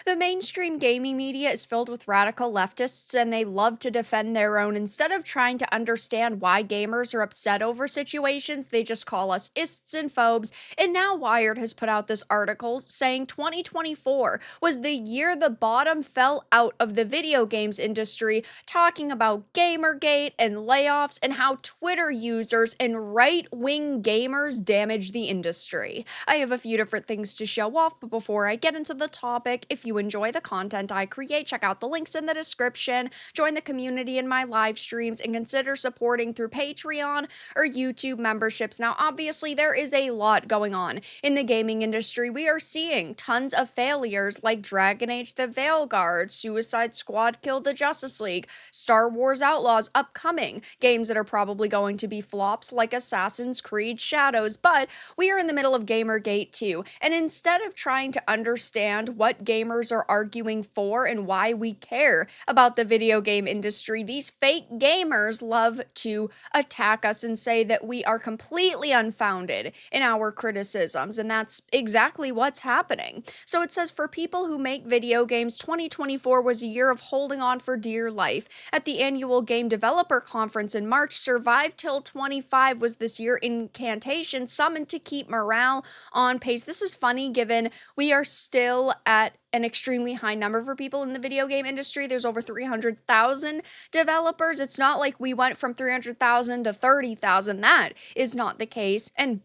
The mainstream gaming media is filled with radical leftists and they love to defend their own. Instead of trying to understand why gamers are upset over situations, they just call us ists and phobes. And now Wired has put out this article saying 2024 was the year the bottom fell out of the video games industry, talking about Gamergate and layoffs and how Twitter users and right-wing gamers damage the industry. I have a few different things to show off, but before I get into the topic, if you enjoy the content I create, check out the links in the description, join the community in my live streams, and consider supporting through Patreon or YouTube memberships. Now, obviously, there is a lot going on in the gaming industry. We are seeing tons of failures like Dragon Age the Veilguard, Suicide Squad Kill the Justice League, Star Wars Outlaws upcoming, games that are probably going to be flops like Assassin's Creed Shadows, but we are in the middle of Gamergate too, and instead of trying to understand what gamers are arguing for and why we care about the video game industry, these fake gamers love to attack us and say that we are completely unfounded in our criticisms, and that's exactly what's happening. So it says, for people who make video games, 2024 was a year of holding on for dear life. At the annual Game Developer Conference in March, Survive Till 25 was this year incantation summoned to keep morale on pace. This is funny given we are still at an extremely high number for people in the video game industry. There's over 300,000 developers. It's not like we went from 300,000 to 30,000. That is not the case. And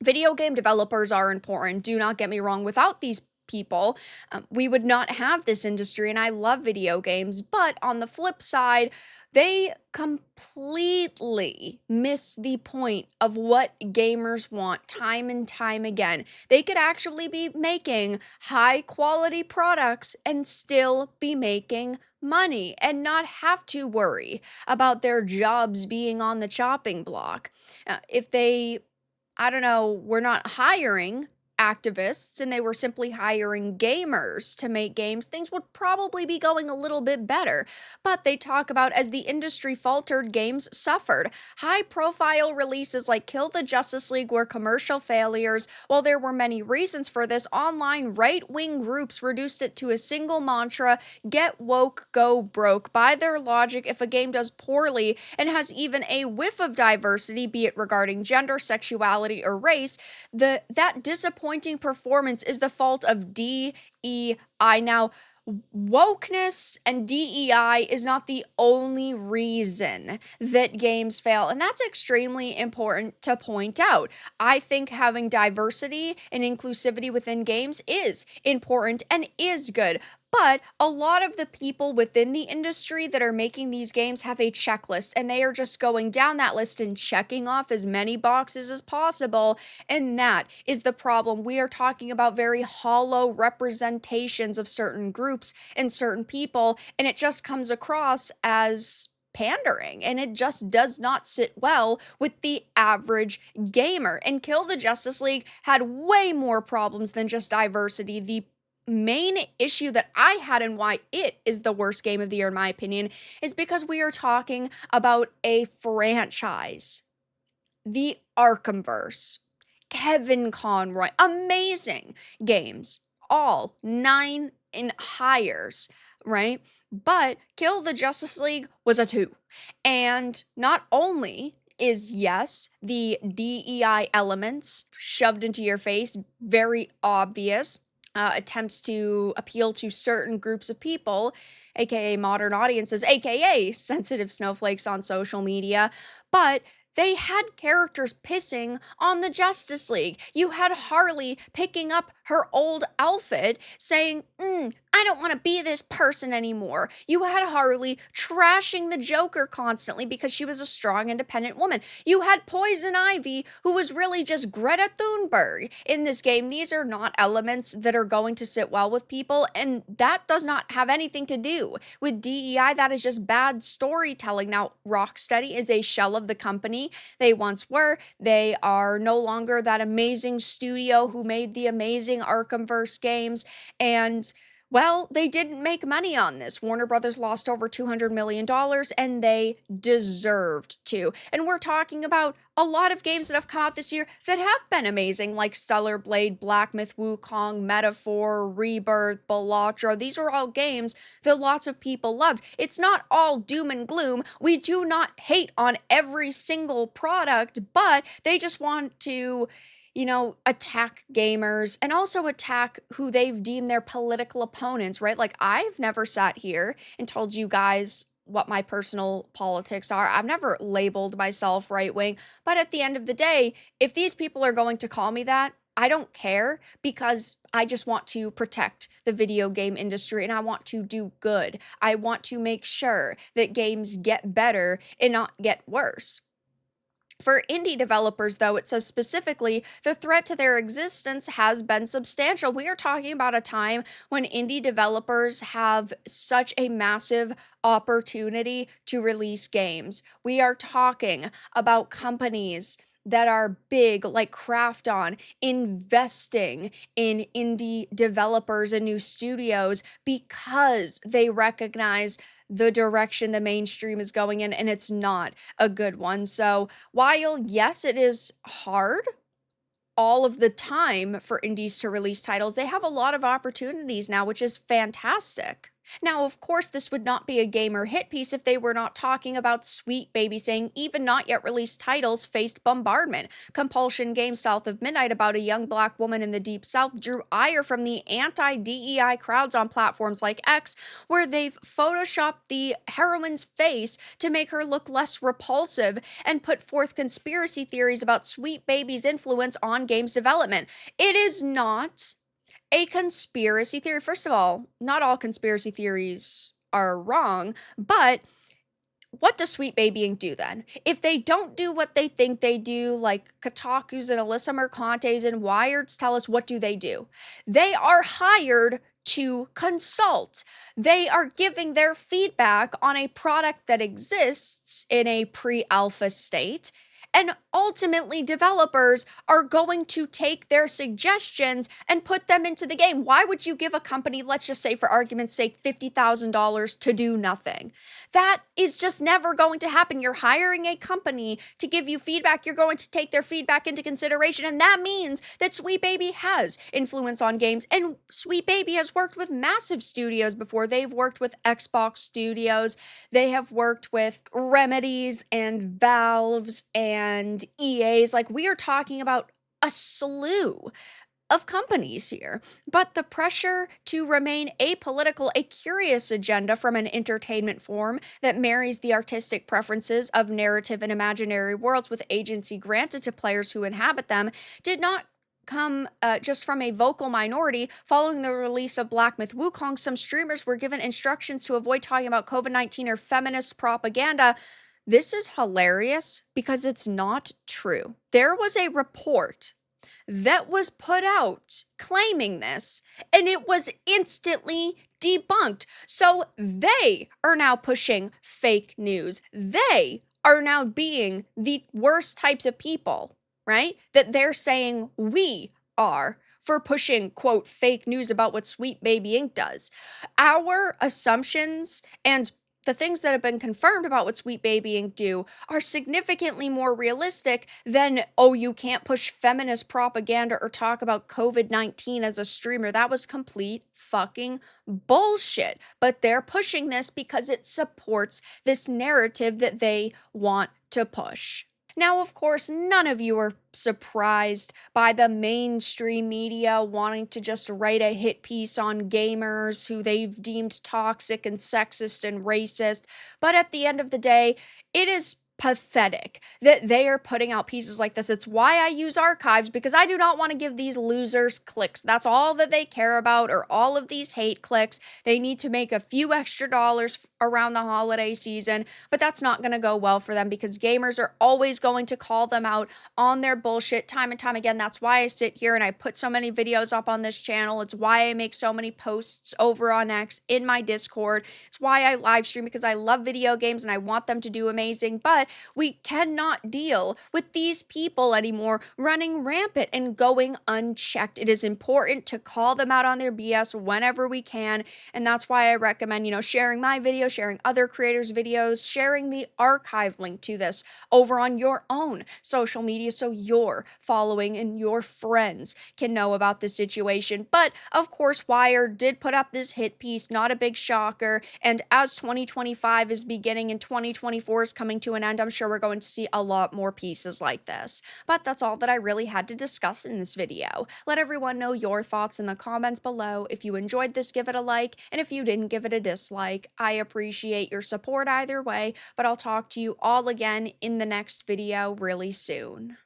video game developers are important. Do not get me wrong. Without these people, we would not have this industry, and I love video games. But on the flip side, they completely miss the point of what gamers want time and time again. They could actually be making high quality products and still be making money and not have to worry about their jobs being on the chopping block. If they, I don't know, were not hiring activists and they were simply hiring gamers to make games, things would probably be going a little bit better. But they talk about as the industry faltered, games suffered. High profile releases like Kill the Justice League were commercial failures. While there were many reasons for this, online right-wing groups reduced it to a single mantra: get woke, go broke. By their logic, if a game does poorly and has even a whiff of diversity, be it regarding gender, sexuality, or race, that disappointing performance is the fault of DEI. Now, wokeness and DEI is not the only reason that games fail, and that's extremely important to point out. I think having diversity and inclusivity within games is important and is good. But a lot of the people within the industry that are making these games have a checklist, and they are just going down that list and checking off as many boxes as possible. And that is the problem. We are talking about very hollow representations of certain groups and certain people, and it just comes across as pandering, and it just does not sit well with the average gamer. And Kill the Justice League had way more problems than just diversity. The main issue that I had and why it is the worst game of the year, in my opinion, is because we are talking about a franchise. The Arkhamverse, Kevin Conroy, amazing games, all 9 and higher, right? But Kill the Justice League was a 2. And not only is, yes, the DEI elements shoved into your face, very obvious, attempts to appeal to certain groups of people, aka modern audiences, aka sensitive snowflakes on social media, but they had characters pissing on the Justice League. You had Harley picking up her old outfit saying, I don't want to be this person anymore. You had Harley trashing the Joker constantly because she was a strong, independent woman. You had Poison Ivy, who was really just Greta Thunberg in this game. These are not elements that are going to sit well with people, and that does not have anything to do with DEI. That is just bad storytelling. Now, Rocksteady is a shell of the company they once were. They are no longer that amazing studio who made the amazing Arkhamverse games, and Well, they didn't make money on this. Warner Brothers lost over $200 million and they deserved to. And we're talking about a lot of games that have come out this year that have been amazing, like Stellar Blade, Black Myth Wukong, Metaphor, Rebirth, Balatro. These are all games that lots of people loved. It's not all doom and gloom. We do not hate on every single product, but they just want to attack gamers and also attack who they've deemed their political opponents, right? Like, I've never sat here and told you guys what my personal politics are. I've never labeled myself right wing. But at the end of the day, if these people are going to call me that, I don't care because I just want to protect the video game industry and I want to do good. I want to make sure that games get better and not get worse. For indie developers, though, it says specifically the threat to their existence has been substantial. We are talking about a time when indie developers have such a massive opportunity to release games. We are talking about companies that are big, like Krafton, investing in indie developers and new studios because they recognize the direction the mainstream is going in, and it's not a good one. So, while yes, it is hard all of the time for indies to release titles, they have a lot of opportunities now, which is fantastic. Now, of course, this would not be a gamer hit piece if they were not talking about Sweet Baby saying even not yet released titles faced bombardment. Compulsion Games South of Midnight about a young black woman in the Deep South drew ire from the anti-DEI crowds on platforms like X, where they've photoshopped the heroine's face to make her look less repulsive and put forth conspiracy theories about Sweet Baby's influence on games development. It is not a conspiracy theory. First of all, not all conspiracy theories are wrong, but what does Sweet Baby Inc. do then? If they don't do what they think they do, like Kotaku's and Alyssa Mercante's and Wired's tell us, what do? They are hired to consult. They are giving their feedback on a product that exists in a pre-alpha state. And ultimately, developers are going to take their suggestions and put them into the game. Why would you give a company, let's just say for argument's sake, $50,000 to do nothing? That is just never going to happen. You're hiring a company to give you feedback. You're going to take their feedback into consideration. And that means that Sweet Baby has influence on games. And Sweet Baby has worked with massive studios before. They've worked with Xbox Studios. They have worked with Remedies and Valves and EAs. Like, we are talking about a slew of companies here. But the pressure to remain apolitical, a curious agenda from an entertainment form that marries the artistic preferences of narrative and imaginary worlds with agency granted to players who inhabit them, did not come just from a vocal minority. Following the release of Black Myth Wukong, some streamers were given instructions to avoid talking about COVID-19 or feminist propaganda. This is hilarious because it's not true. There was a report that was put out claiming this, and it was instantly debunked. So they are now pushing fake news. They are now being the worst types of people, right? That they're saying we are for pushing, quote, fake news about what Sweet Baby Inc. does. Our assumptions and the things that have been confirmed about what Sweet Baby Inc. do are significantly more realistic than, oh, you can't push feminist propaganda or talk about COVID-19 as a streamer. That was complete fucking bullshit. But they're pushing this because it supports this narrative that they want to push. Now, of course, none of you are surprised by the mainstream media wanting to just write a hit piece on gamers who they've deemed toxic and sexist and racist. But at the end of the day, it is pathetic that they are putting out pieces like this. It's why I use archives, because I do not want to give these losers clicks. That's all that they care about, or all of these hate clicks. They need to make a few extra dollars around the holiday season, but that's not going to go well for them because gamers are always going to call them out on their bullshit time and time again. That's why I sit here and I put so many videos up on this channel. It's why I make so many posts over on X, in my Discord. It's why I live stream, because I love video games and I want them to do amazing. But that we cannot deal with these people anymore running rampant and going unchecked. It is important to call them out on their BS whenever we can. And that's why I recommend, sharing my video, sharing other creators' videos, sharing the archive link to this over on your own social media so your following and your friends can know about the situation. But of course, Wired did put up this hit piece, not a big shocker. And as 2025 is beginning and 2024 is coming to an end, I'm sure we're going to see a lot more pieces like this. But that's all that I really had to discuss in this video. Let everyone know your thoughts in the comments below. If you enjoyed this, give it a like, and if you didn't, give it a dislike. I appreciate your support either way, but I'll talk to you all again in the next video really soon.